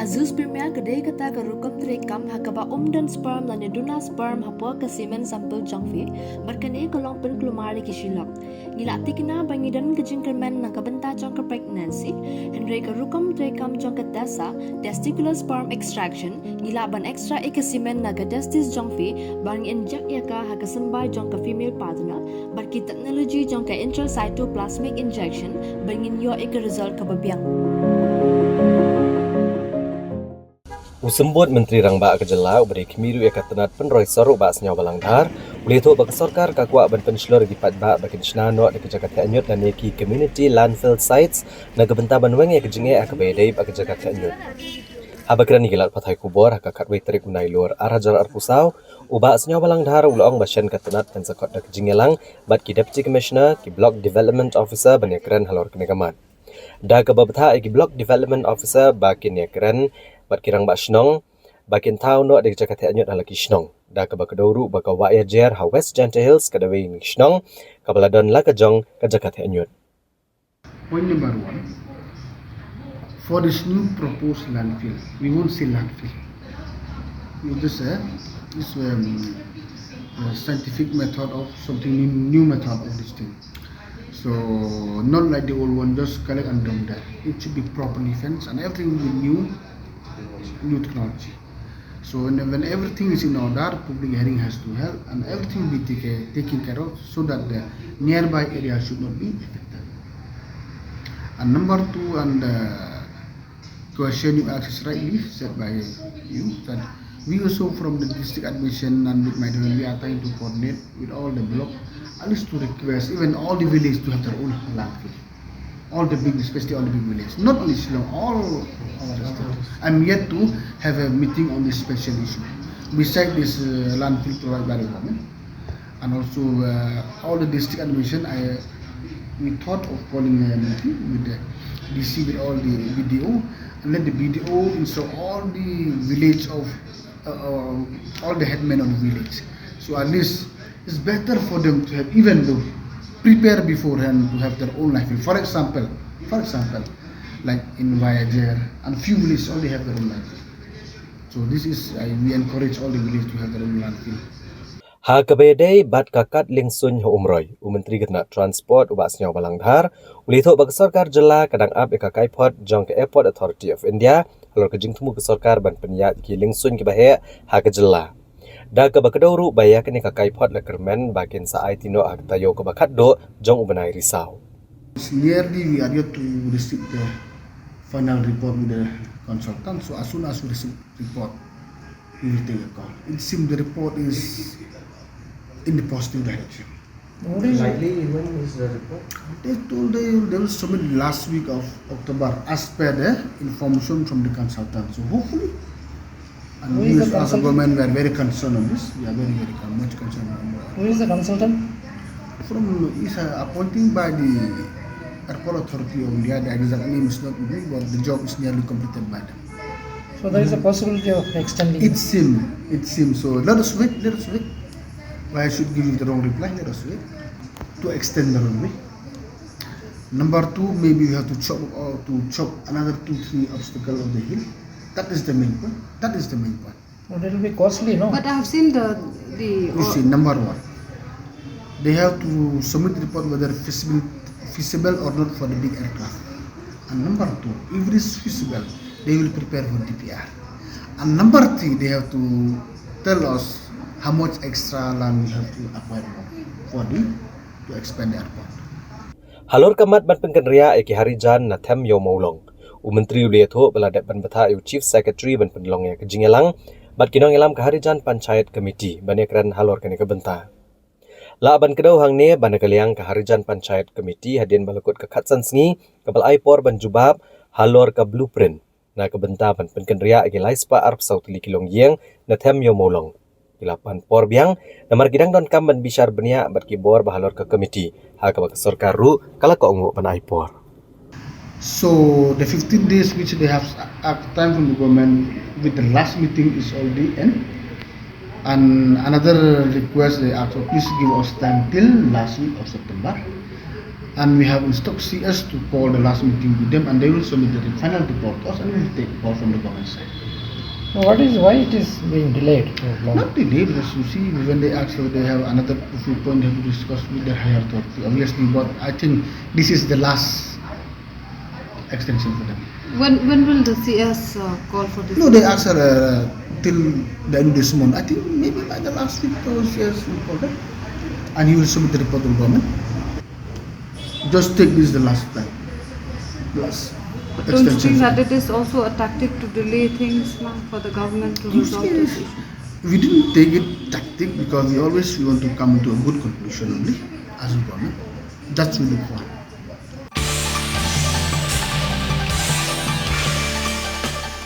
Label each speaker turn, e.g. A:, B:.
A: Azus Premier kedai kata kerukum terekam hakaba dan sperm dan duna sperm hapa ke semen sampel jangfi berkenai kolong pen kelumari kishilok. Ngilati kena bangidan kejengkermen nak kebenta jang ke pregnancy Henry kerukum terekam jang ke tesa testicular sperm extraction ngilaban extra ke semen nak ke testis jangfi bang injek yaka hak sembai jang ke female partner berki teknologi jang ke intracytoplasmic injection bangin yo result ke babiang.
B: Usembut Menteri Rangba Kejela uberi kemiru ekatanat penroi sorok ba Sniawbhalang dhar boleh tu bak sarkar kakwa ban Pynshlur gi paidbah bakin shna no de jaka Theh Nuit dan iaki Community Landfill sites na gebenta ban wenge kejenge akabedai bak jaka Theh Nuit. Habakran gilat pathai kubor hakakat wei terik unai lur arajar arpusau uba Sniawbhalang dhar ulong basyan katanat ban sakot dak kejingelang bat ki Deputy Commissioner ki Block Development Officer ban yakran halor kenegaman. Da kebabtha ki Block Development Officer bakin yakran bat kirang ba shnong bakin tau no de jaka Theh Nuit halaki shnong da ka bakadoru baka wa jer ha West Gentle Hills kadawi ni shnong kabaladon la ka jong ka jaka Theh Nuit.
C: Point number 1, for this new proposed landfill, we won't say landfill. We just this scientific method of something new method of this thing. So not like the old one, just collect and dump there. It should be properly fenced and everything will be new technology. So when everything is in order, public hearing has to help and everything will be taken care of so that the nearby area should not be affected. And number 2, and question you asked is rightly said by you, that we also from the district admission and with my we are trying to coordinate with all the block, at least to request even all the villages to have their own landfill. All the big, especially all the big villages, not only Shillong, all our state. I'm yet to have a meeting on this special issue. Besides this landfill provided by the government, and also all the district admission, we thought of calling a meeting with the DC, with all the BDO, and let the BDO install all the village of all the headmen of the village. So at least it's better for them to have, even though prepare beforehand to have their own landfill. For example, like in Voyager and few villages already have their own landfill. So this is we encourage all the villages to have their own landfill.
B: Ha kabedai bat kakat lingsun ho umroi Menteri Ketna Transport uba Sniawbhalang dhar ulitho bak sarkar jela kadang ap ekakai pot jong ke Airport Authority of India halor kejing temu ke sarkar ban penyat ki lingsun ki bahe ha kejela. Da ka bakadoru baya kini kakai pot la kermen bakin sa tino ak tayo ka bakat do jong ubanai risau.
C: Nearly we are yet to receive the final report with the consultant. So as soon as we receive report, we will take a call. It seems the report is in the positive direction.
D: Likely when is the report?
C: They told they will submit last week of October as per the information from the consultant. So hopefully. And we as a government we are very concerned on this. We are very much concerned on that.
D: Who is the consultant?
C: Is appointed by the Airport Authority of India. The exact name is not me, but the job is nearly completed by them.
D: So there is a possibility of extending.
C: It seems. So let us wait. Why I should give you the wrong reply? Let us wait to extend the runway. Number 2, maybe we have to chop another 2-3 obstacles of the hill. That is the main point.
D: But it will be costly, no?
E: But I have seen the.
C: You see, number 1, they have to submit the report whether feasible or not for the big aircraft. And number 2, if it is feasible, they will prepare for DPR. And number 3, they have to tell us how much extra land we have to acquire to expand the airport.
B: Halor kamat ban pengkenria eki harijan na Theh Nuit Menteri Uliatho beladat ban betha Chief Secretary ban penlong ya kejingelang bat kinong elam ke harijan panchayat committee ban yakran halor kene kebenta. La ban kedau hang ne ban kaliang ke harijan panchayat committee hadin balakut ke khatsan sngi kabal aipor ban jubab halor ke blueprint na kebenta ban pengkenria eki laispa arp sautli kilong yeng na Theh Nuit Ilapan por biang namar gidang don kam ban bishar benia bat kibor bahalor ke committee ha ka sarkar ru kala ko ngu ban aipor.
C: So the 15 days which they have time from the government with the last meeting is already end. And another request they ask, please give us time till last week of September. And we have instructed CS to call the last meeting with them, and they will submit the final report to us, and we will take call from the government side.
D: So why it is being delayed so long?
C: Not delayed, as you see, when they ask whether they have another few points they have to discuss with their higher authority, obviously, but I think this is the last extension for them.
E: When will the CS call for this?
C: No, they asked her till the end of this month. I think maybe by the last week, the CS will call them, and he will submit the report to the government. Just take this the last time. Last
E: Don't you
C: extension.
E: think that it is also a tactic to delay things now for the government to resolve this issue?
C: We didn't take it tactic because we want to come to a good conclusion only as a government. That's what we want.